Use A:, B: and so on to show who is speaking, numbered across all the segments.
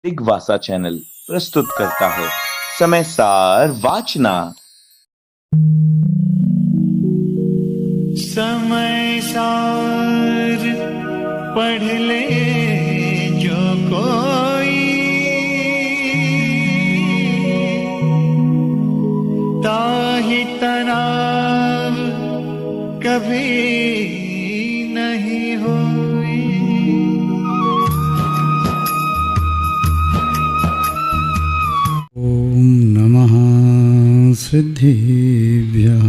A: दिग्वासा channel प्रस्तुत करता है समय सार वाचना।
B: समय सार पढ़ ले जो कोई, ताहि तनाव कभी नहीं होई।
C: ओम नमः सिद्धिभ्यः।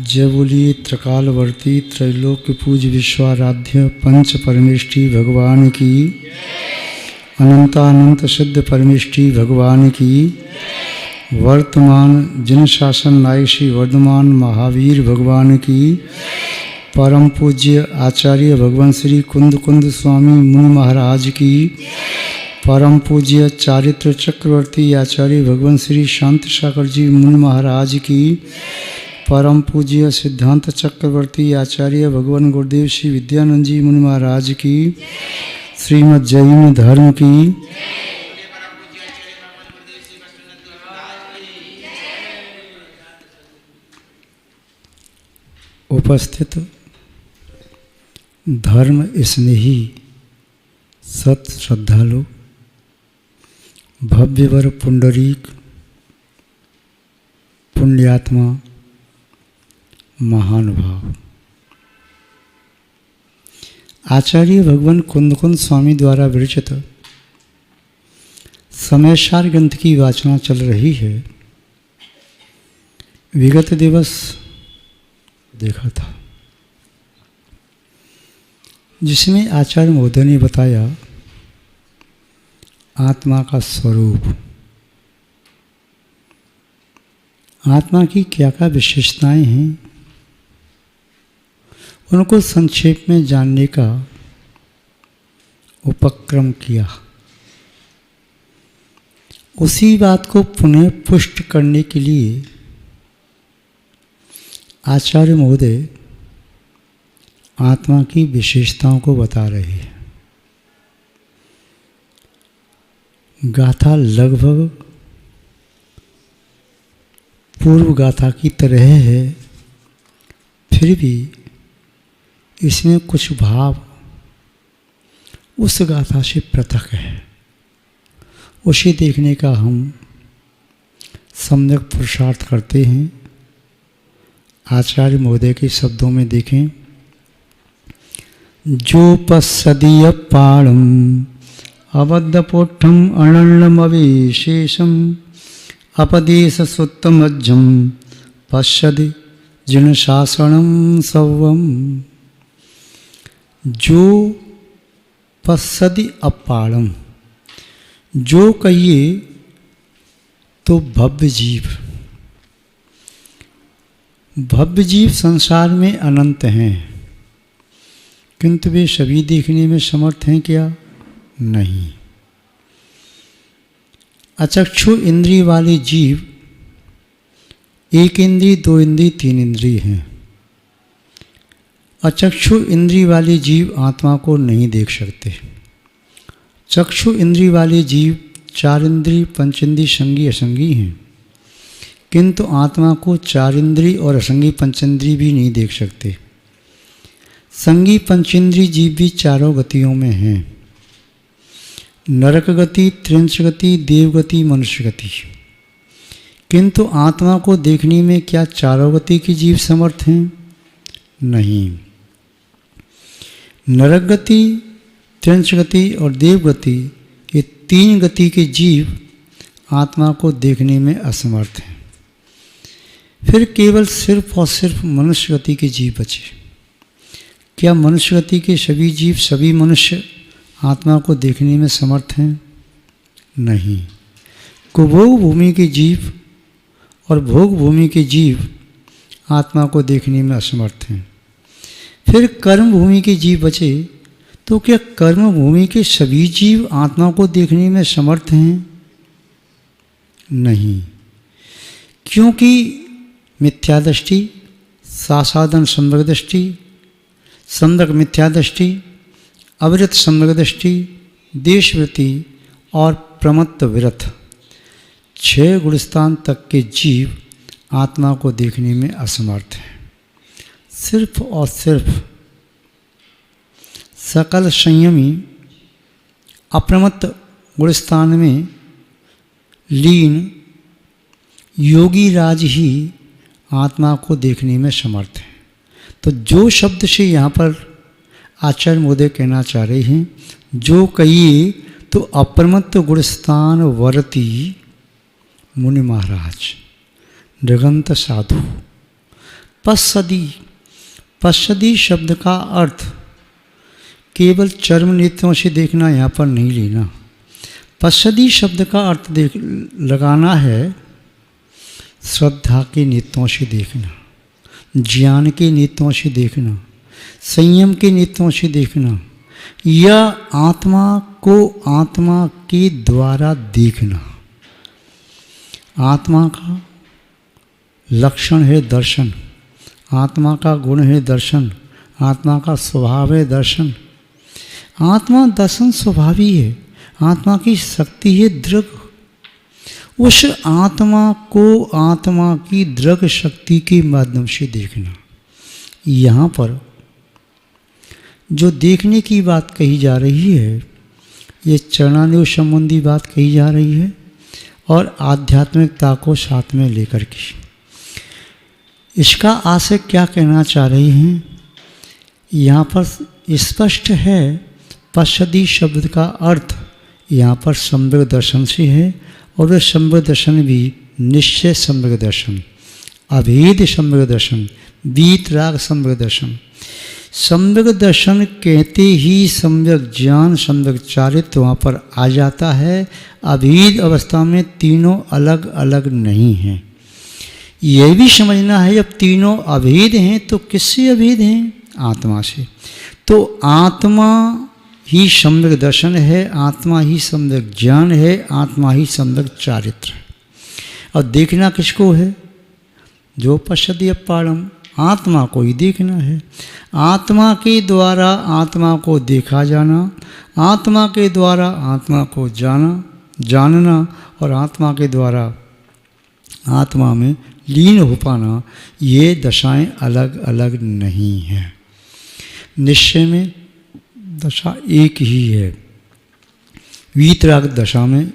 C: जय बोलिए त्रिकालवर्ती त्रैलोक्य पूज्य विश्वाराध्य पंच परमेष्ठी भगवान की, अनंतानंत सिद्ध परमेष्ठी भगवान की, वर्तमान जिन शासन नायक श्री वर्धमान महावीर भगवान की, परम पूज्य आचार्य भगवान श्री कुंद कुंद स्वामी मुनि महाराज की, परम पूज्य चारित्र चक्रवर्ती आचार्य भगवान श्री शांत सागर जी मुनि महाराज की, परम पूज्य सिद्धांत चक्रवर्ती आचार्य भगवान गुरुदेव श्री विद्यानंद जी मुनि महाराज की, श्रीमद् जैन धर्म की, उपस्थित धर्म स्नेही सत श्रद्धालु, भव्यवर पुंडरीक पुण्यात्मा महानुभाव, आचार्य भगवान कुंद कुंद स्वामी द्वारा विरचित समय सार ग्रंथ की वाचना चल रही है। विगत दिवस देखा था जिसमें आचार्य महोदय ने बताया आत्मा का स्वरूप, आत्मा की क्या क्या विशेषताएं हैं, उनको संक्षेप में जानने का उपक्रम किया। उसी बात को पुनः पुष्ट करने के लिए आचार्य महोदय आत्मा की विशेषताओं को बता रहे हैं। गाथा लगभग पूर्व गाथा की तरह है, फिर भी इसमें कुछ भाव उस गाथा से पृथक है। उसे देखने का हम सम्यक पुरुषार्थ करते हैं। आचार्य महोदय के शब्दों में देखें, जो पश्यदीय पाणम अबद्धपोष्ठम अनर्णमविशेषम अपदेश सुत्तमज्जम पश्यदि जिन शासनम सवम। जो पश्यदि अपाणम, जो कहिए तो भव्य जीव। भव्य जीव संसार में अनंत हैं, किंतु वे सभी देखने में समर्थ हैं क्या? नहीं। अचक्षु इंद्रिय वाले जीव एक इंद्रिय, दो इंद्रिय, तीन इंद्रिय हैं। अचक्षु इंद्रिय वाले जीव आत्मा को नहीं देख सकते। चक्षु इंद्रिय वाले जीव चार इंद्रिय, पंचेंद्रिय, संगी असंगी हैं, किंतु आत्मा को चार इंद्रिय और असंगी पंचेंद्रिय भी नहीं देख सकते। संगी पंचेंद्रिय जीव भी चारों गतियों में हैं, नरक गति, त्रिंश गति, देवगति, मनुष्य गति। किंतु आत्मा को देखने में क्या चारों गति के जीव समर्थ हैं? नहीं। नरक गति, त्रिंश गति और देवगति, ये तीन गति के जीव आत्मा को देखने में असमर्थ हैं। फिर केवल सिर्फ और सिर्फ मनुष्य गति के जीव बचे। क्या मनुष्य गति के सभी जीव, सभी मनुष्य आत्मा को देखने में समर्थ हैं? नहीं। कुभोग भूमि के जीव और भोग भूमि के जीव आत्मा को देखने में असमर्थ हैं। फिर कर्म भूमि के जीव बचे, तो क्या कर्म भूमि के सभी जीव आत्मा को देखने में समर्थ हैं? नहीं, क्योंकि मिथ्या दृष्टि, सासाधन संवर्ग दृष्टि, सम्यक मिथ्या दृष्टि, अविरत सम्यक दृष्टि, देशवृत्ति और प्रमत्त विरत 6 गुणस्थान तक के जीव आत्मा को देखने में असमर्थ हैं। सिर्फ और सिर्फ सकल संयमी अप्रमत्त गुणस्थान में लीन योगी राज ही आत्मा को देखने में समर्थ है। तो जो शब्द से यहाँ पर आचार्य महोदय कहना चाह रहे हैं, जो कहिए तो अप्रमत्त गुणस्थान वर्ती मुनि महाराज नृगंत साधु। पश्चदी शब्द का अर्थ केवल चर्म नेत्रों से देखना यहाँ पर नहीं लेना। पश्चदी शब्द का अर्थ लगाना है श्रद्धा के नेत्रों से देखना, ज्ञान के नेत्रों से देखना, संयम के नेत्रों से देखना, या आत्मा को आत्मा के द्वारा देखना। आत्मा का लक्षण है दर्शन, आत्मा का गुण है दर्शन, आत्मा का स्वभाव है दर्शन। आत्मा दर्शन स्वभावी है, आत्मा की शक्ति है दृग। उस आत्मा को आत्मा की दृग शक्ति के माध्यम से देखना। यहाँ पर जो देखने की बात कही जा रही है, ये चरणानुयोग संबंधी बात कही जा रही है और आध्यात्मिकता को साथ में लेकर के। इसका आशय क्या कहना चाह रहे हैं, यहाँ पर स्पष्ट है। पश्चदी शब्द का अर्थ यहाँ पर सम्यक दर्शन से है, और वह सम्यक दर्शन भी निश्चय सम्यक दर्शन, अभेद सम्यक दर्शन, वीतराग सम्यक दर्शन। सम्यक दर्शन कहते ही सम्यक ज्ञान, सम्यक चारित्र वहाँ पर आ जाता है। अभेद अवस्था में तीनों अलग अलग नहीं हैं। यह भी समझना है, जब तीनों अभेद हैं तो किससे अभेद हैं? आत्मा से। तो आत्मा ही सम्यक दर्शन है, आत्मा ही सम्यक ज्ञान है, आत्मा ही सम्यक चारित्र है। और देखना किसको है? जो पश्यति अपारम, आत्मा को ही देखना है। आत्मा के द्वारा आत्मा को देखा जाना, आत्मा के द्वारा आत्मा को जानना और आत्मा के द्वारा आत्मा में लीन हो पाना, ये दशाएं अलग अलग नहीं हैं। निश्चय में दशा एक ही है, वीतराग दशा में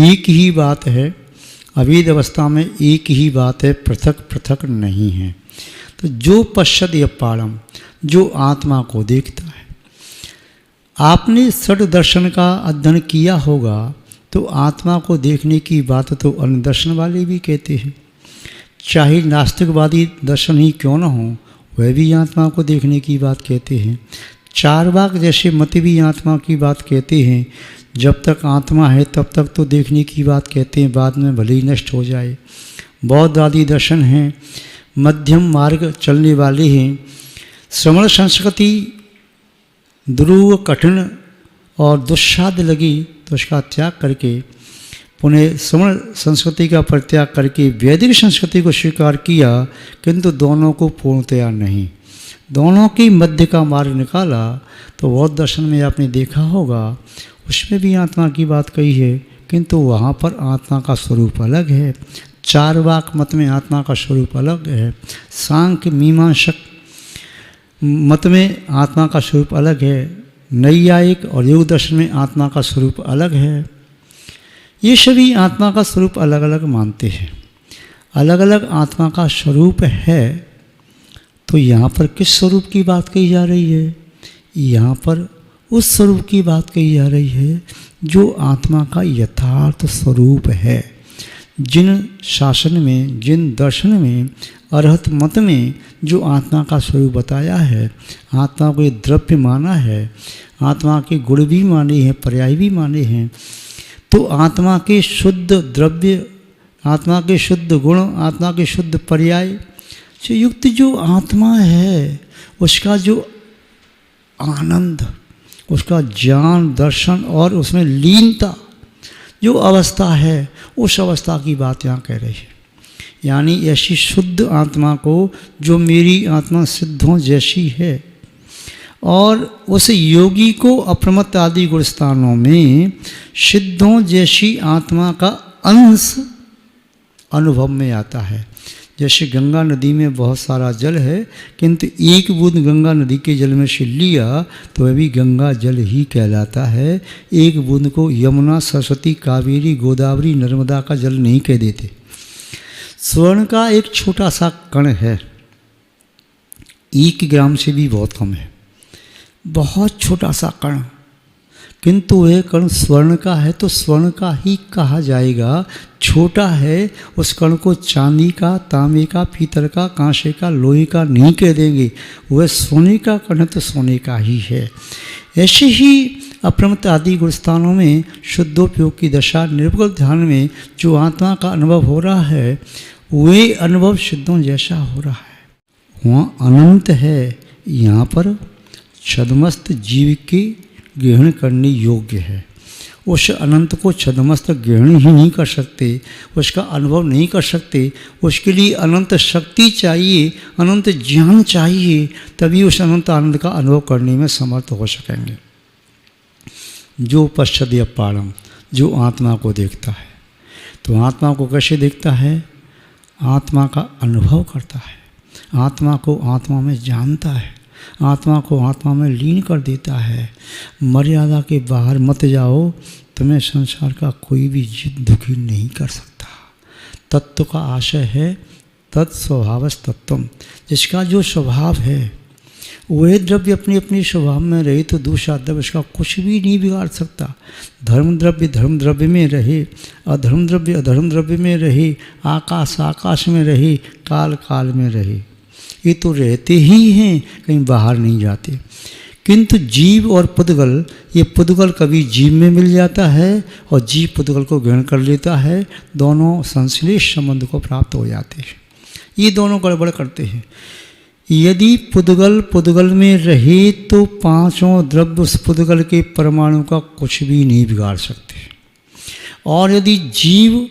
C: एक ही बात है, अभेद अवस्था में एक ही बात है, पृथक पृथक नहीं है। तो जो पश्यति अपारम, जो आत्मा को देखता है। आपने षड दर्शन का अध्ययन किया होगा तो आत्मा को देखने की बात तो अन्य दर्शन वाले भी कहते हैं। चाहे नास्तिकवादी दर्शन ही क्यों न हो, वह भी आत्मा को देखने की बात कहते हैं। चारवाक जैसे मत भी आत्मा की बात कहते हैं। जब तक आत्मा है तब तक तो देखने की बात कहते हैं, बाद में भले ही नष्ट हो जाए। बौद्ध आदि दर्शन हैं, मध्यम मार्ग चलने वाले हैं। श्रवण संस्कृति ध्रुव कठिन और दुस्साध लगी तो उसका त्याग करके पुनः श्रवण संस्कृति का परित्याग करके वैदिक संस्कृति को स्वीकार किया, किंतु दोनों को पूर्णतया नहीं, दोनों की मध्य का मार्ग निकाला। तो बौद्ध दर्शन में आपने देखा होगा, उसमें भी आत्मा की बात कही है, किंतु वहाँ पर आत्मा का स्वरूप अलग है। चारवाक मत में आत्मा का स्वरूप अलग है। सांख्य मीमांसक मत में आत्मा का स्वरूप अलग है। नैयायिक और योग दर्शन में आत्मा का स्वरूप अलग है। ये सभी आत्मा का स्वरूप अलग अलग मानते हैं। अलग अलग आत्मा का स्वरूप है, तो यहाँ पर किस स्वरूप की बात कही जा रही है? यहाँ पर उस स्वरूप की बात कही जा रही है जो आत्मा का यथार्थ स्वरूप है। जिन शासन में, जिन दर्शन में, अरहत मत में जो आत्मा का स्वरूप बताया है, आत्मा को द्रव्य माना है, आत्मा के गुण भी माने हैं, पर्याय भी माने हैं। तो आत्मा के शुद्ध द्रव्य, आत्मा के शुद्ध गुण, आत्मा के शुद्ध पर्याय से युक्त जो आत्मा है, उसका जो आनंद, उसका ज्ञान, दर्शन और उसमें लीनता जो अवस्था है, उस अवस्था की बात यहाँ कह रही है। यानी ऐसी शुद्ध आत्मा को जो मेरी आत्मा सिद्धों जैसी है, और उस योगी को अप्रमत्त आदि गुण स्थानों में सिद्धों जैसी आत्मा का अंश अनुभव में आता है। जैसे गंगा नदी में बहुत सारा जल है, किंतु एक बूंद गंगा नदी के जल में से लिया तो वह भी गंगा जल ही कहलाता है। एक बूंद को यमुना, सरस्वती, कावेरी, गोदावरी, नर्मदा का जल नहीं कह देते। स्वर्ण का एक छोटा सा कण है, 1 ग्राम से भी बहुत कम है, बहुत छोटा सा कण, किंतु वह कण स्वर्ण का है तो स्वर्ण का ही कहा जाएगा। छोटा है, उस कण को चांदी का, तांबे का, पीतल का, कांसे का, लोहे का नहीं कह देंगे। वह सोने का कण है तो सोने का ही है। ऐसे ही अप्रमत्त आदि गुण स्थानों में शुद्धोपयोग की दशा निर्विकल्प ध्यान में जो आत्मा का अनुभव हो रहा है, वे अनुभव सिद्धों जैसा हो रहा है। वहाँ अनंत है, यहाँ पर छद्मस्त जीव के ग्रहण करने योग्य है। उस अनंत को छद्मस्त ग्रहण ही नहीं कर सकते, उसका अनुभव नहीं कर सकते। उसके लिए अनंत शक्ति चाहिए, अनंत ज्ञान चाहिए, तभी उस अनंत आनंद का अनुभव करने में समर्थ हो सकेंगे। जो पश्चात अपारम, जो आत्मा को देखता है, तो आत्मा को कैसे देखता है? आत्मा का अनुभव करता है, आत्मा को आत्मा में जानता है, आत्मा को आत्मा में लीन कर देता है। मर्यादा के बाहर मत जाओ, तुम्हें संसार का कोई भी जिद दुखी नहीं कर सकता। तत्व का आशय है तत्स्वभावस तत्वम, जिसका जो स्वभाव है वह द्रव्य अपने अपने स्वभाव में रहे तो दूसरा द्रव्य उसका कुछ भी नहीं बिगाड़ सकता। धर्म द्रव्य में रहे, अधर्म द्रव्य अधर्म द्रव्य में रहे, आकाश आकाश में रहे, काल काल में रहे, ये तो रहते ही हैं, कहीं बाहर नहीं जाते। किंतु जीव और पुद्गल, ये पुद्गल कभी जीव में मिल जाता है और जीव पुद्गल को ग्रहण कर लेता है, दोनों संश्लेष संबंध को प्राप्त हो जाते हैं। ये दोनों गड़बड़ करते हैं। यदि पुद्गल पुद्गल में रहे तो पांचों द्रव्य उस पुद्गल के परमाणु का कुछ भी नहीं बिगाड़ सकते। और यदि जीव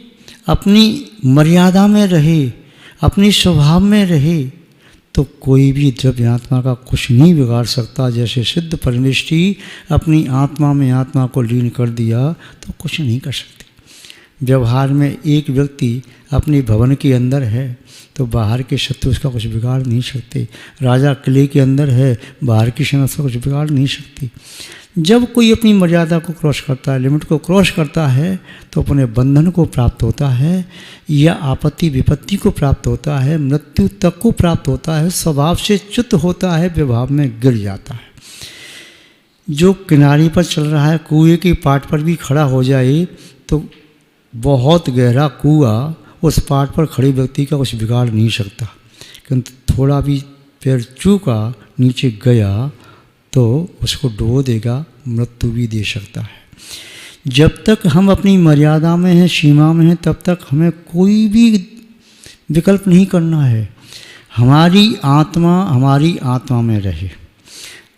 C: अपनी मर्यादा में रहे, अपनी स्वभाव में रहे, तो कोई भी द्रव्य आत्मा का कुछ नहीं बिगाड़ सकता। जैसे सिद्ध परमेष्ठी अपनी आत्मा में आत्मा को लीन कर दिया तो कुछ नहीं कर सकते। व्यवहार में एक व्यक्ति अपने भवन के अंदर है तो बाहर के शत्रु उसका कुछ बिगाड़ नहीं सकते। राजा किले के अंदर है, बाहर की सेना उसका कुछ बिगाड़ नहीं सकती। जब कोई अपनी मर्यादा को क्रॉस करता है, लिमिट को क्रॉस करता है, तो अपने बंधन को प्राप्त होता है या आपत्ति विपत्ति को प्राप्त होता है, मृत्यु तक को प्राप्त होता है, स्वभाव से च्युत होता है, व्यवहार में गिर जाता है। जो किनारे पर चल रहा है, कुएं की पाट पर भी खड़ा हो जाए तो बहुत गहरा कुआं, उस पाट पर खड़े व्यक्ति का कुछ बिगाड़ नहीं सकता। किंतु थोड़ा भी पैर चूका नीचे गया तो उसको डुबो देगा, मृत्यु भी दे सकता है। जब तक हम अपनी मर्यादा में हैं, सीमा में हैं, तब तक हमें कोई भी विकल्प नहीं करना है। हमारी आत्मा में रहे।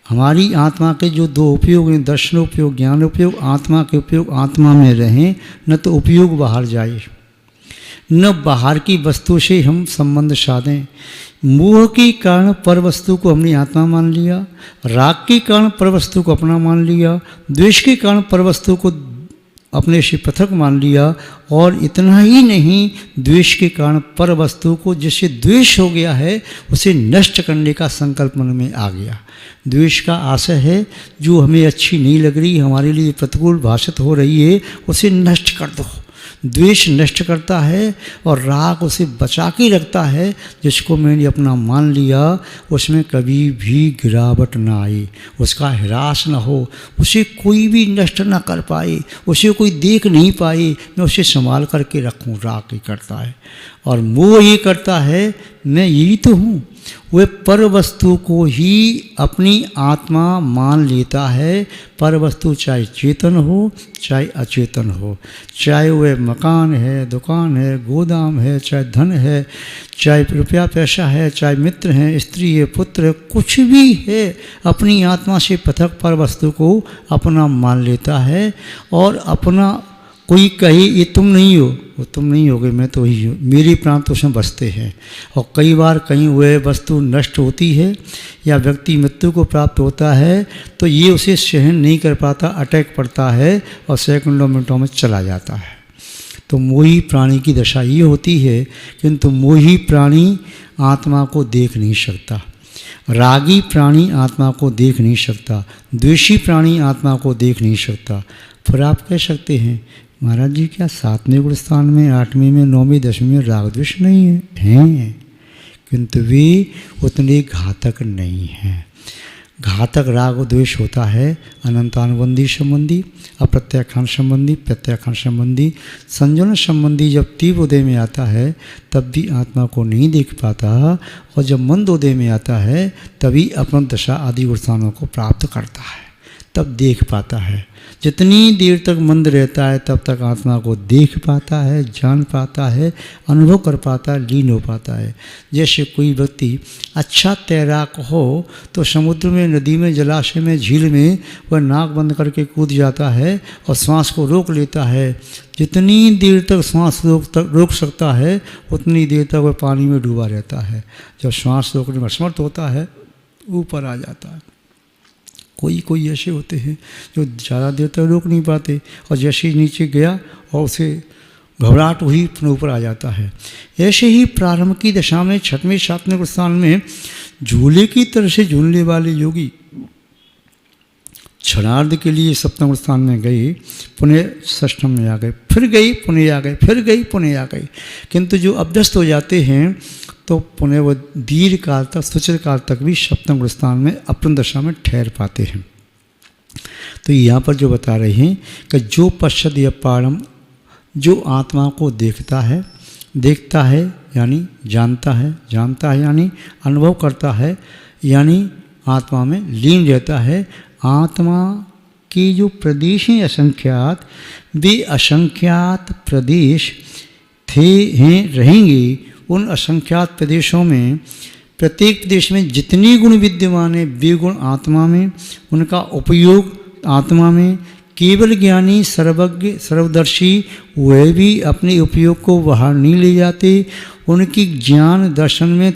C: हमारी आत्मा के जो दो उपयोग हैं, दर्शनोपयोग, ज्ञानोपयोग, आत्मा के उपयोग आत्मा में रहें, न तो उपयोग बाहर जाए, न बाहर की वस्तु से हम संबंध साधें। मोह के कारण पर वस्तु को हमने आत्मा मान लिया, राग के कारण पर वस्तु को अपना मान लिया, द्वेष के कारण पर वस्तु को अपने से पृथक मान लिया। और इतना ही नहीं, द्वेष के कारण पर वस्तु को, जिससे द्वेष हो गया है, उसे नष्ट करने का संकल्प मन में आ गया। द्वेष का आशय है जो हमें अच्छी नहीं लग रही, हमारे लिए प्रतिकूल भाषित हो रही है, उसे नष्ट कर दो। द्वेष नष्ट करता है और राग उसे बचा के रखता है। जिसको मैंने अपना मान लिया उसमें कभी भी गिरावट ना आए, उसका ह्रास ना हो, उसे कोई भी नष्ट ना कर पाए, उसे कोई देख नहीं पाए, मैं उसे संभाल करके रखूं। राग ये करता है और मोह ये करता है मैं यही तो हूँ। वह पर वस्तु को ही अपनी आत्मा मान लेता है। पर वस्तु चाहे चेतन हो चाहे अचेतन हो, चाहे वह मकान है, दुकान है, गोदाम है, चाहे धन है, चाहे रुपया पैसा है, चाहे मित्र हैं, स्त्री है, पुत्र है, कुछ भी है, अपनी आत्मा से पृथक पर वस्तु को अपना मान लेता है और अपना कोई कहे ये तुम नहीं हो, वो तुम नहीं होगे, मैं तो ही हूँ, मेरे प्राण तो उसमें बसते हैं। और कई बार कहीं वह वस्तु नष्ट होती है या व्यक्ति मृत्यु को प्राप्त होता है तो ये उसे सहन नहीं कर पाता, अटैक पड़ता है और सेकंडों मिनटों में चला जाता है। तो मोही प्राणी की दशा ये होती है, किंतु मोही प्राणी आत्मा को देख नहीं सकता, रागी प्राणी आत्मा को देख नहीं सकता, द्वेषी प्राणी आत्मा को देख नहीं सकता। फिर आप कह सकते हैं महाराज जी क्या 7वें गुण स्थान में 8वें में 9वें 10वें में राग द्वेष नहीं है? हैं, किंतु वे उतने घातक नहीं हैं। घातक राग द्वेष होता है अनंतानुबंधी संबंधी, अप्रत्याख्यान संबंधी, प्रत्याख्यान संबंधी, संजन संबंधी। जब तीव्र उदय में आता है तब भी आत्मा को नहीं देख पाता, और जब मंद उदय में आता है तभी अपना दशा आदि गुणस्थानों को प्राप्त करता है, तब देख पाता है। जितनी देर तक मंद रहता है तब तक आत्मा को देख पाता है, जान पाता है, अनुभव कर पाता है, लीन हो पाता है। जैसे कोई व्यक्ति अच्छा तैराक हो तो समुद्र में, नदी में, जलाशय में, झील में वह नाक बंद करके कूद जाता है और श्वास को रोक लेता है। जितनी देर तक श्वास रोक सकता है उतनी देर तक वह पानी में डूबा रहता है। जब श्वास रोकने में असमर्थ होता है ऊपर आ जाता है। कोई ऐसे होते हैं जो ज़्यादा देर तक रोक नहीं पाते, और जैसे ही नीचे गया और उसे घबराहट हुई अपने ऊपर आ जाता है। ऐसे ही प्रारंभ की दशा में 6वें 7वें स्थान में झूले की तरह से झूलने वाले योगी क्षणार्ध के लिए 7वें स्थान में गए, पुनः 6th में आ गए, फिर गई पुनः आ गए, फिर गई पुनः आ गई। किंतु जो अभ्यस्त हो जाते हैं तो पुनः वह दीर्घ काल तक, सुचिर काल तक भी 7वें स्थान में अपनी दशा में ठहर पाते हैं। तो यहाँ पर जो बता रहे हैं कि जो पश्चात या पारम, जो आत्मा को देखता है यानी जानता है यानी अनुभव करता है, यानी आत्मा में लीन रहता है। आत्मा के जो प्रदेश हैं असंख्यात, वे असंख्यात प्रदेश रहेंगे। उन असंख्यात प्रदेशों में प्रत्येक प्रदेश में जितने गुण विद्यमान है वे गुण आत्मा में, उनका उपयोग आत्मा में। केवल ज्ञानी, सर्वज्ञ, सर्वदर्शी वह भी अपने उपयोग को बाहर नहीं ले जाते। उनकी ज्ञान दर्शन में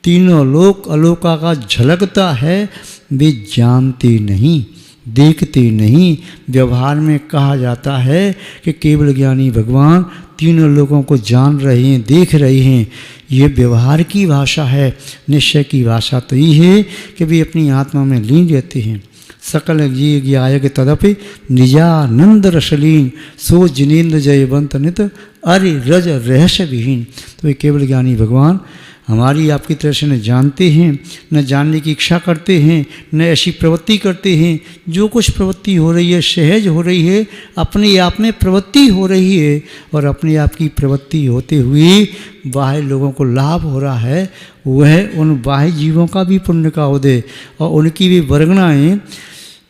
C: तीनों लोक अलोका का झलकता है, वे जानते नहीं, देखते नहीं। व्यवहार में कहा जाता है कि केवल ज्ञानी भगवान तीनों लोगों को जान रहे हैं, देख रहे हैं। ये व्यवहार की भाषा है। निश्चय की भाषा तो ये है कि वे अपनी आत्मा में लीन रहते हैं। सकल जी ज्ञायक तदपि निजानंद रसलीन, सो जिनेन्द्र जयवंत नित अरे रज रहस्य विहीन। तो ये केवल ज्ञानी भगवान हमारी आपकी तरह से न जानते हैं, न जानने की इच्छा करते हैं, न ऐसी प्रवृत्ति करते हैं। जो कुछ प्रवृत्ति हो रही है सहज हो रही है, अपने आप में प्रवृत्ति हो रही है, और अपने आप की प्रवृत्ति होते हुए बाह्य लोगों को लाभ हो रहा है। वह उन बाह्य जीवों का भी पुण्य का उदय और उनकी भी वर्गणाएँ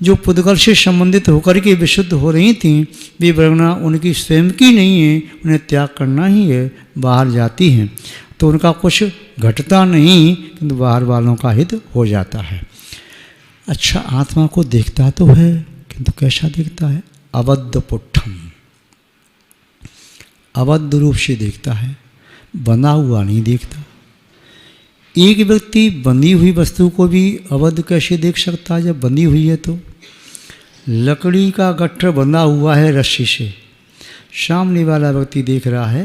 C: जो पुद्गल से संबंधित होकर के विशुद्ध हो रही थीं, वे वर्गणा उनकी स्वयं की नहीं है, उन्हें त्याग करना ही है, बाहर जाती हैं। तो उनका कुछ घटता नहीं, किंतु बाहर वालों का हित हो जाता है। अच्छा, आत्मा को देखता तो है, किंतु कैसा देखता है? अबद्ध पुट्ठम, अबद्ध रूप से देखता है, बंधा हुआ नहीं देखता। एक व्यक्ति बंधी हुई वस्तु को भी अबद्ध कैसे देख सकता है? जब बंधी हुई है तो लकड़ी का गट्ठर बंधा हुआ है रस्सी से, सामने वाला व्यक्ति देख रहा है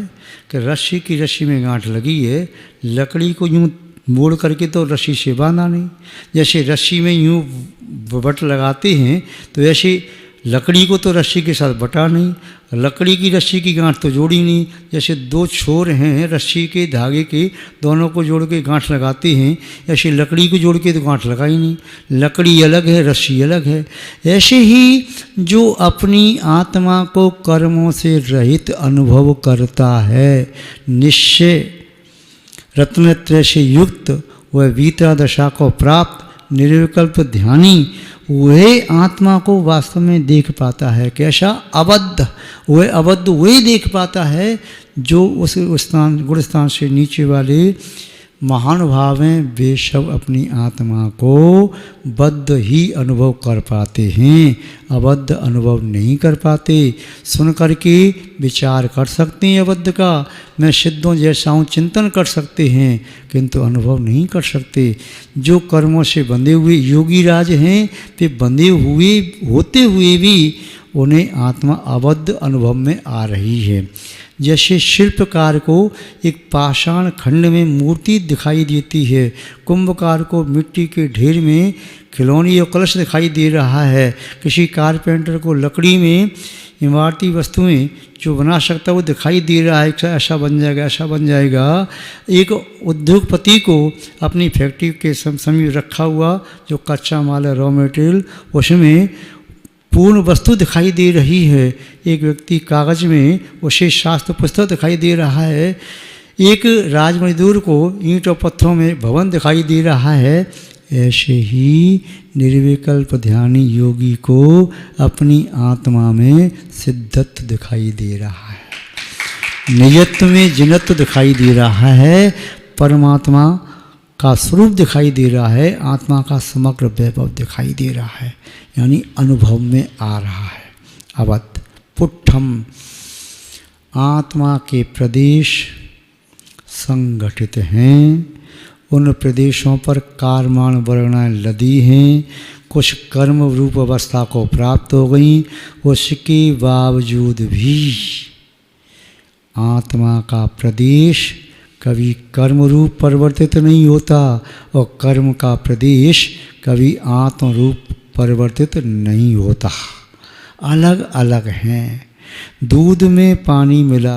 C: कि रस्सी में गांठ लगी है, लकड़ी को यूँ मोड़ करके तो रस्सी से बांधा नहीं। जैसे रस्सी में यूँ बट लगाते हैं तो ऐसे लकड़ी को तो रस्सी के साथ बटा नहीं, लकड़ी की रस्सी की गांठ तो जोड़ी नहीं। जैसे दो छोर हैं रस्सी के धागे के, दोनों को जोड़ के गांठ लगाते हैं, ऐसे लकड़ी को जोड़ के तो गांठ लगाई नहीं। लकड़ी अलग है, रस्सी अलग है। ऐसे ही जो अपनी आत्मा को कर्मों से रहित अनुभव करता है, निश्चय रत्नत्रय से युक्त, वह वीतरा दशा को प्राप्त निर्विकल्प ध्यानी, वह आत्मा को वास्तव में देख पाता है। कैसा? अबद्ध। वह अबद्ध वही देख पाता है जो उस स्थान गुण स्थान से नीचे वाले महानुभाव हैं वे सब अपनी आत्मा को बद्ध ही अनुभव कर पाते हैं, अबद्ध अनुभव नहीं कर पाते। सुन करके विचार कर सकते हैं अबद्ध का, मैं सिद्धों जैसा हूँ चिंतन कर सकते हैं, किंतु अनुभव नहीं कर सकते। जो कर्मों से बंधे हुए योगी राज हैं वे बंधे हुए होते हुए भी उन्हें आत्मा अबद्ध अनुभव में आ रही है। जैसे शिल्पकार को एक पाषाण खंड में मूर्ति दिखाई देती है, कुंभकार को मिट्टी के ढेर में खिलौनी और कलश दिखाई दे रहा है, किसी कारपेंटर को लकड़ी में इमारती वस्तुएं जो बना सकता है वो दिखाई दे रहा है, ऐसा बन जाएगा ऐसा बन जाएगा। एक उद्योगपति को अपनी फैक्ट्री के समीप रखा हुआ जो कच्चा माल है, रॉ मटेरियल, उसमें पूर्ण वस्तु दिखाई दे रही है। एक व्यक्ति कागज में उसे शास्त्र पुस्तक दिखाई दे रहा है, एक राजमजदूर को ईंट और पत्थरों में भवन दिखाई दे रहा है। ऐसे ही निर्विकल्प ध्यानी योगी को अपनी आत्मा में सिद्धत्व दिखाई दे रहा है, निजत्व में जिनत्व दिखाई दे रहा है, परमात्मा का स्वरूप दिखाई दे रहा है, आत्मा का समग्र वैभव दिखाई दे रहा है, यानी अनुभव में आ रहा है। अवध पुट्ठम, आत्मा के प्रदेश संगठित हैं, उन प्रदेशों पर कारमान वर्णाएं लदी हैं, कुछ कर्म रूप अवस्था को प्राप्त हो गई, उसके बावजूद भी आत्मा का प्रदेश कभी कर्म रूप परिवर्तित नहीं होता और कर्म का प्रदेश कभी आत्म रूप परिवर्तित नहीं होता, अलग अलग हैं। दूध में पानी मिला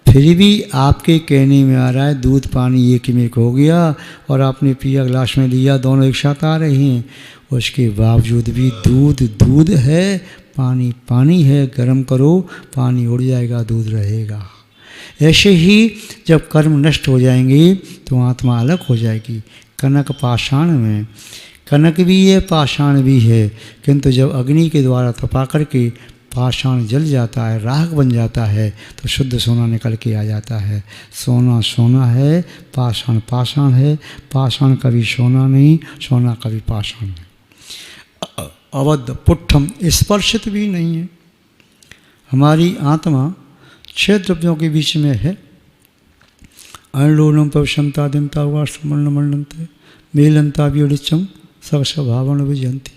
C: फिर भी आपके कहने में आ रहा है दूध पानी एक में हो गया और आपने पिया गिलास में लिया, दोनों एक साथ आ रहे हैं, उसके बावजूद भी दूध दूध है, पानी पानी है, गर्म करो पानी उड़ जाएगा, दूध रहेगा। ऐसे ही जब कर्म नष्ट हो जाएंगे तो आत्मा अलग हो जाएगी। कनक पाषाण में, कनक भी है पाषाण भी है, किंतु जब अग्नि के द्वारा तपा करके पाषाण जल जाता है, राख बन जाता है, तो शुद्ध सोना निकल के आ जाता है। सोना सोना है, पाषाण पाषाण है, पाषाण कभी सोना नहीं, सोना कभी पाषाण नहीं। अवध पुट्ठम, स्पर्शित भी नहीं है। हमारी आत्मा 6 द्रव्यों के बीच में है। अणलोलम पवशंता दिनता वास्तमर्ण मंडनते मेलंता व्योलिचम स्वभावन विजयंती।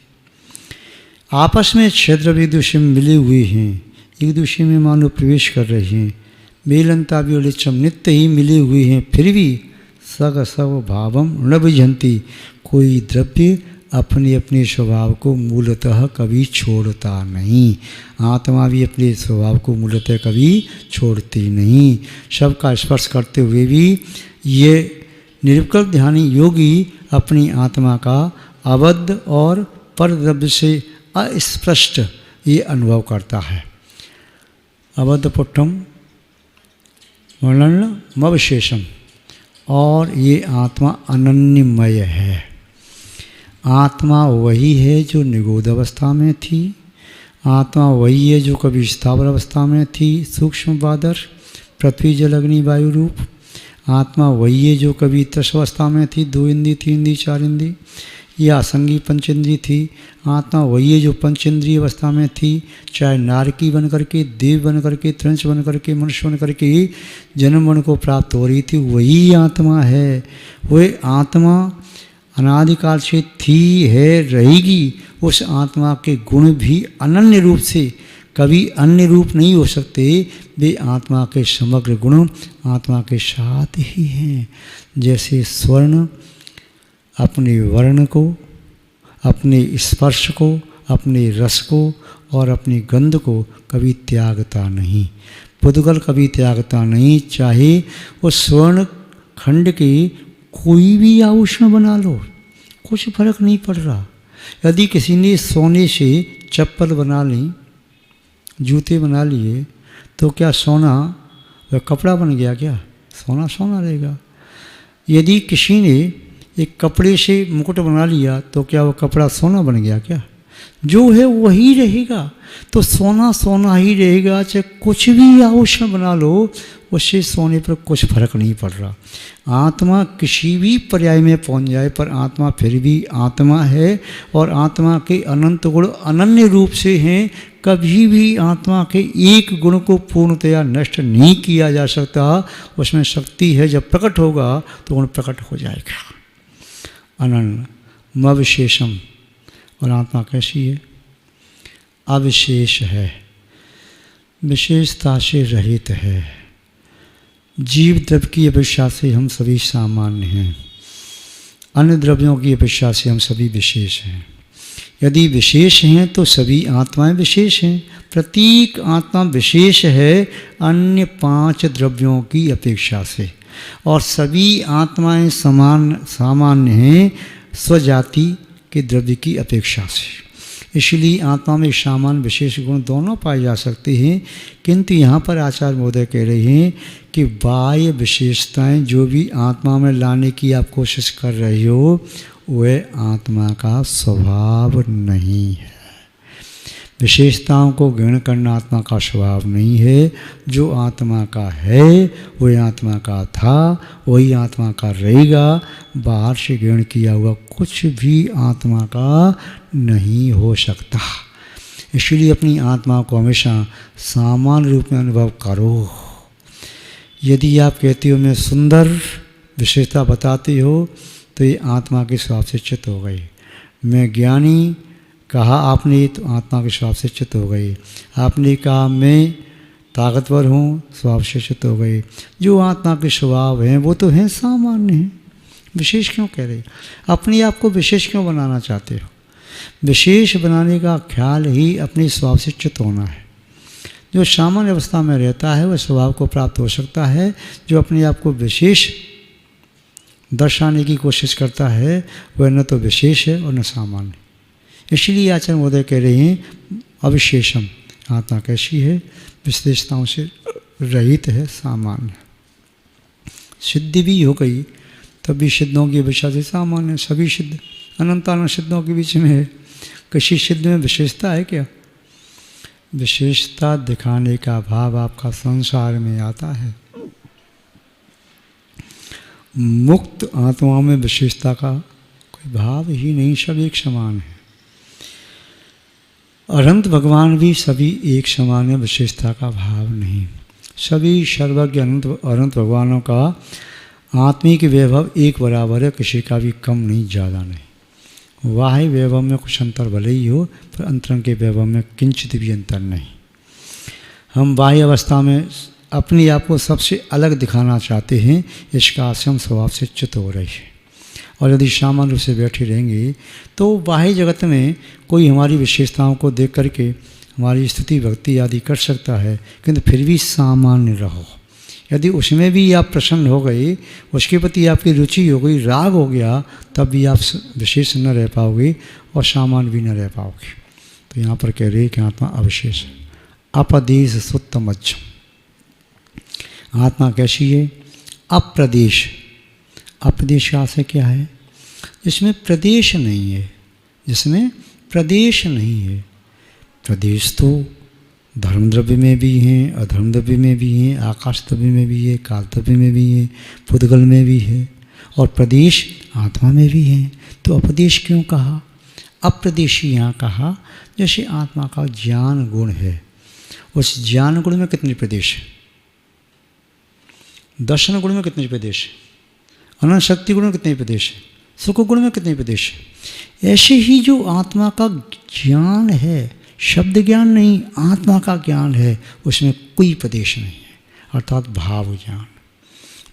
C: आपस में 6 द्रव्य एक दूसरे में मिले हुए हैं, एक दूसरे में मानो प्रवेश कर रहे हैं। मेलंता व्योलिचम, नित्य ही मिले हुए हैं, फिर भी सग स्वभावम न विजयंती, कोई द्रव्य अपने अपने स्वभाव को मूलतः कभी छोड़ता नहीं। आत्मा भी अपने स्वभाव को मूलतः कभी छोड़ती नहीं। सबका स्पर्श करते हुए भी ये निर्विकल्प ध्यानी योगी अपनी आत्मा का अबद्ध और पर द्रव्य से अस्पष्ट ये अनुभव करता है। अबद्ध पुट्ठम वर्णनमवशेषम, और ये आत्मा अनन्यमय है। आत्मा वही है जो निगूढ़ अवस्था में थी, आत्मा वही है जो कभी स्थावर अवस्था में थी, सूक्ष्म बादर पृथ्वी जल अग्नि वायु रूप। आत्मा वही है जो कभी तृष अवस्था में थी, 2 इंद्री 3 इंद्री 4 इंद्री, या असंगी पंचेंद्री थी। आत्मा वही है जो पंचेंद्रीय अवस्था में थी, चाहे नारकी बन करके, देव बन करके, त्रंश बन करके, मनुष्य बन करके जन्म वन को प्राप्त हो रही थी, वही आत्मा है। वह आत्मा अनादिकाल से थी, है, रहेगी। उस आत्मा के गुण भी अनन्य रूप से कभी अन्य रूप नहीं हो सकते, वे आत्मा के समग्र गुण आत्मा के साथ ही हैं। जैसे स्वर्ण अपने वर्ण को, अपने स्पर्श को, अपने रस को और अपनी गंध को कभी त्यागता नहीं, पुद्गल कभी त्यागता नहीं, चाहे उस स्वर्ण खंड के कोई भी आभूषण बना लो, कुछ फर्क नहीं पड़ रहा। यदि किसी ने सोने से चप्पल बना ली, जूते बना लिए, तो क्या सोना वह कपड़ा बन गया क्या? सोना सोना रहेगा। यदि किसी ने एक कपड़े से मुकुट बना लिया, तो क्या वह कपड़ा सोना बन गया क्या? जो है वही रहेगा। तो सोना सोना ही रहेगा, चाहे कुछ भी आभूषण बना लो, उससे सोने पर कुछ फर्क नहीं पड़ रहा। आत्मा किसी भी पर्याय में पहुंच जाए, पर आत्मा फिर भी आत्मा है, और आत्मा के अनंत गुण अनन्य रूप से हैं। कभी भी आत्मा के एक गुण को पूर्णतया नष्ट नहीं किया जा सकता। उसमें शक्ति है, जब प्रकट होगा तो गुण प्रकट हो जाएगा। अनन्य मविशेषम, और आत्मा कैसी है? अविशेष है, विशेषता से रहित है। जीव द्रव्य की अपेक्षा से हम सभी सामान्य हैं, अन्य द्रव्यों की अपेक्षा से हम सभी विशेष हैं। यदि विशेष हैं तो सभी आत्माएं विशेष हैं। प्रत्येक आत्मा विशेष है अन्य 5 द्रव्यों की अपेक्षा से, और सभी आत्माएं सामान्य हैं स्वजाति के द्रव्य की अपेक्षा से। इसलिए आत्मा में सामान्य विशेष गुण दोनों पाए जा सकते हैं। किंतु यहाँ पर आचार्य महोदय कह रहे हैं कि बाह्य विशेषताएं जो भी आत्मा में लाने की आप कोशिश कर रहे हो, वह आत्मा का स्वभाव नहीं है। विशेषताओं को ग्रहण करना आत्मा का स्वभाव नहीं है। जो आत्मा का है वही आत्मा का था, वही आत्मा का रहेगा। बाहर से ग्रहण किया हुआ कुछ भी आत्मा का नहीं हो सकता। इसलिए अपनी आत्मा को हमेशा सामान्य रूप में अनुभव करो। यदि आप कहते हो मैं सुंदर, विशेषता बताते हो, तो ये आत्मा के स्वभाव से चित्त हो गई। मैं ज्ञानी कहा आपने, तो आत्मा के स्वभाव से चित्त हो गई। आपने कहा मैं ताकतवर हूँ, स्वभाव से चित्त हो गई। जो आत्मा के स्वभाव हैं वो तो हैं सामान्य हैं। विशेष क्यों कह रहे? अपने आप को विशेष क्यों बनाना चाहते हो? विशेष बनाने का ख्याल ही अपने स्वभाव से चित्त होना है। जो सामान्य अवस्था में रहता है वह स्वभाव को प्राप्त हो सकता है। जो अपने आप को विशेष दर्शाने की कोशिश करता है वह न तो विशेष है और न सामान्य। इसलिए आचार्य महोदय कह रहे हैं अविशेषम, आत्मा कैसी है? विशेषताओं से रहित है, सामान्य। सिद्धि भी हो गई तब भी सिद्धों की अपेक्षा से सामान्य। सभी सिद्ध अनंतानंद सिद्धों के बीच में है। किसी सिद्ध में विशेषता है क्या? विशेषता दिखाने का भाव आपका संसार में आता है। मुक्त आत्माओं में विशेषता का कोई भाव ही नहीं, सब एक समान है। अनंत भगवान भी सभी एक समान है, विशेषता का भाव नहीं। सभी सर्वज्ञ अनंत भगवानों का आत्मिक वैभव एक बराबर है, किसी का भी कम नहीं, ज़्यादा नहीं। बाह्य वैभव में कुछ अंतर भले ही हो, पर अंतरंग के वैभव में किंचित भी अंतर नहीं। हम बाह्य अवस्था में अपने आप को सबसे अलग दिखाना चाहते हैं, इसका आशय हम स्वभाव से च्युत हो रही है। और यदि सामान्य रूप से बैठे रहेंगे तो बाह्य जगत में कोई हमारी विशेषताओं को देख करके हमारी स्तुति भक्ति आदि कर सकता है, किंतु फिर भी सामान्य रहो। यदि उसमें भी आप प्रसन्न हो गए, उसके प्रति आपकी रुचि हो गई, राग हो गया, तब भी आप विशेष न रह पाओगे और सामान्य भी न रह पाओगे। तो यहाँ पर कह रहे हैं कि आत्मा अविशेष है। अपदेश सुत्तमज्जम, आत्मा कैसी है? अप्रदेश। अप्रदेश का आशय क्या है? जिसमें प्रदेश नहीं है, जिसमें प्रदेश नहीं है। प्रदेश तो धर्म द्रव्य में भी हैं, अधर्म द्रव्य में भी हैं, आकाश द्रव्य में भी है, काल द्रव्य में भी है, पुद्गल में भी है, और प्रदेश आत्मा में भी है। तो अपदेश क्यों कहा? अप्रदेशी यहाँ कहा जैसे आत्मा का ज्ञान गुण है, उस ज्ञान गुण में कितने प्रदेश है? दर्शन गुण में कितने प्रदेश है? अनंत शक्ति गुण में कितने प्रदेश है? सुख गुण में कितने प्रदेश है? ऐसे ही जो आत्मा का ज्ञान है, शब्द ज्ञान नहीं, आत्मा का ज्ञान है, उसमें कोई प्रदेश नहीं है, अर्थात भाव ज्ञान।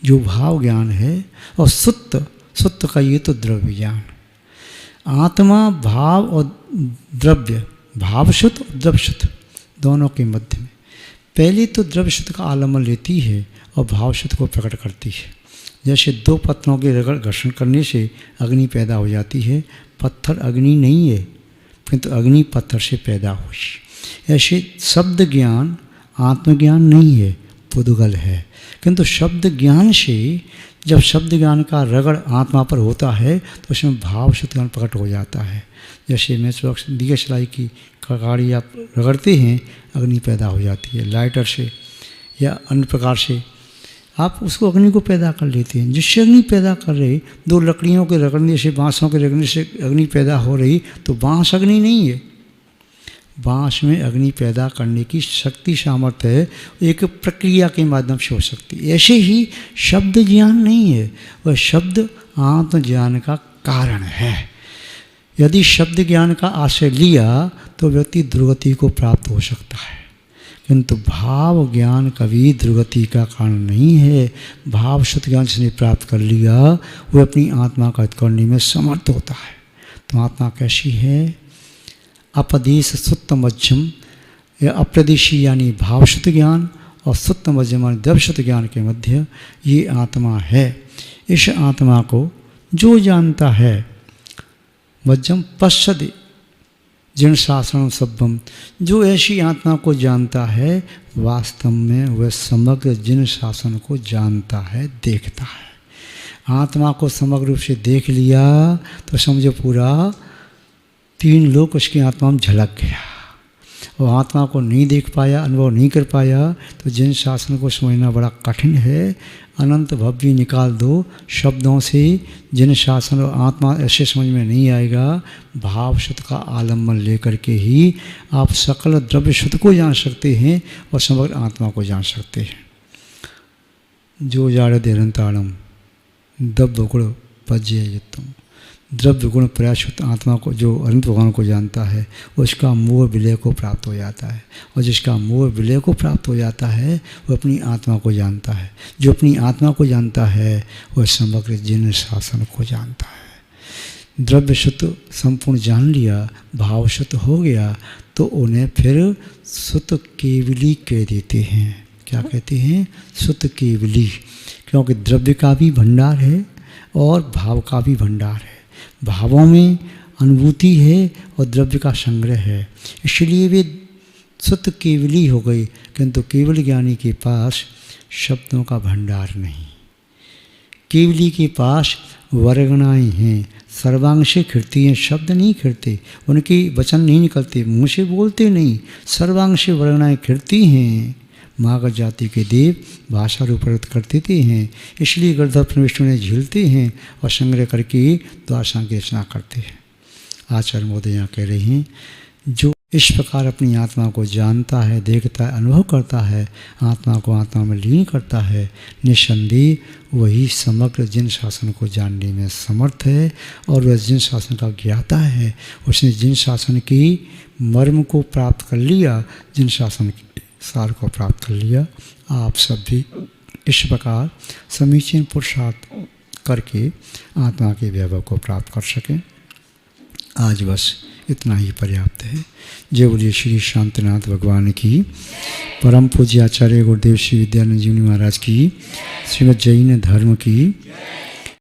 C: जो भाव ज्ञान है, और सुत्त का ये तो द्रव्य ज्ञान। आत्मा भाव और द्रव्य, भावशुद्ध और द्रव्यशुद्ध दोनों के मध्य में पहले तो द्रव्यशुद्ध का आलम्बन लेती है और भावशुद्ध को प्रकट करती है। जैसे दो पत्थरों के घर्षण करने से अग्नि पैदा हो जाती है। पत्थर अग्नि नहीं है, किंतु अग्नि पत्थर से पैदा हुई। ऐसे शब्द ज्ञान आत्मज्ञान नहीं है, पुद्गल है, किंतु शब्द ज्ञान से जब शब्द ज्ञान का रगड़ आत्मा पर होता है तो उसमें भाव शुद्ध ज्ञान प्रकट हो जाता है। जैसे मैच बॉक्स दिया सलाई की कगाड़ी आप रगड़ते हैं, अग्नि पैदा हो जाती है। लाइटर से या अन्य प्रकार से आप उसको अग्नि को पैदा कर लेते हैं। जिससे अग्नि पैदा कर रहे, दो लकड़ियों के रगड़ने से, बाँसों के रगड़ने से अग्नि पैदा हो रही, तो बाँस अग्नि नहीं है। बाँस में अग्नि पैदा करने की शक्ति सामर्थ्य है, एक प्रक्रिया के माध्यम से हो सकती है। ऐसे ही शब्द ज्ञान नहीं है, वह शब्द आत्मज्ञान का कारण है। यदि शब्द ज्ञान का आश्रय लिया तो व्यक्ति दुर्गति को प्राप्त हो सकता है, किंतु भाव ज्ञान कभी दुर्गति का कारण नहीं है। भाव शुद्ध ज्ञान जिसने प्राप्त कर लिया वह अपनी आत्मा का हित करने में समर्थ होता है। तो आत्मा कैसी है? अपदेश सुत्त मध्यम या अप्रदेशी यानी भाव शुद्ध ज्ञान और सुत्त मध्यम यानी द्रव्य शुद्ध ज्ञान के मध्य ये आत्मा है। इस आत्मा को जो जानता है, मध्यम पश्चद जिन शासनम सभ्यम, जो ऐसी आत्मा को जानता है वास्तव में वह समग्र जिन शासन को जानता है, देखता है। आत्मा को समग्र रूप से देख लिया तो समझो पूरा 3 लोक उसकी आत्मा में झलक गया। और आत्मा को नहीं देख पाया, अनुभव नहीं कर पाया तो जिन शासन को समझना बड़ा कठिन है। अनंत भव भी निकाल दो शब्दों से, जिन शासन और आत्मा ऐसे समझ में नहीं आएगा। भाव शुद्ध का आलम्बन लेकर के ही आप सकल द्रव्य शुद्ध को जान सकते हैं और समग्र आत्मा को जान सकते हैं। जो जाड़ देरंताड़म द्रव्य गुण पज्य युक्तम, द्रव्य गुण प्रयासुत आत्मा को जो अनंत भगवान को जानता है उसका मोह विलय को प्राप्त हो जाता है। और जिसका मोह विलय को प्राप्त हो जाता है वह अपनी आत्मा को जानता है। जो अपनी आत्मा को जानता है वह समग्र जिन शासन को जानता है। द्रव्य शुद्ध संपूर्ण जान लिया, भाव शुद्ध हो गया तो उन्हें फिर शुद्ध केवली कह देते हैं। क्या कहते हैं? शुद्ध केवली। क्योंकि द्रव्य का भी भंडार है और भाव का भी भंडार है। भावों में अनुभूति है और द्रव्य का संग्रह है, इसलिए वे शुद्ध केवली हो गई। किंतु केवल ज्ञानी के पास शब्दों का भंडार नहीं। केवली के पास वर्गणाएँ हैं, सर्वांग से खिड़ती हैं, शब्द नहीं खिड़ते, उनके वचन नहीं निकलते, मुँह से बोलते नहीं, सर्वांग से वर्गणाएँ खिड़ती हैं। महागत जाति के देव भाषा रूप करते हैं, इसलिए गर्दभ प्रविष्टु ने झीलते हैं और संग्रह करके द्वारसा की रचना करते हैं। आचार्य मोदी यहाँ कह रहे हैं, जो इस प्रकार अपनी आत्मा को जानता है, देखता है, अनुभव करता है, आत्मा को आत्मा में लीन करता है, निस्संदेह वही समग्र जिन शासन को जानने में समर्थ है। और वह जिन शासन का ज्ञाता है, उसने जिन शासन की मर्म को प्राप्त कर लिया, जिन शासन की सार को प्राप्त कर लिया। आप सब भी इस प्रकार समीचीन पुरुषार्थ करके आत्मा के वैभव को प्राप्त कर सकें। आज बस इतना ही पर्याप्त है। जय बोलिए श्री शांतिनाथ भगवान की, परम पूज्य आचार्य गुरुदेव श्री विद्यानंद जी महाराज की, श्रीमद् जैन धर्म की।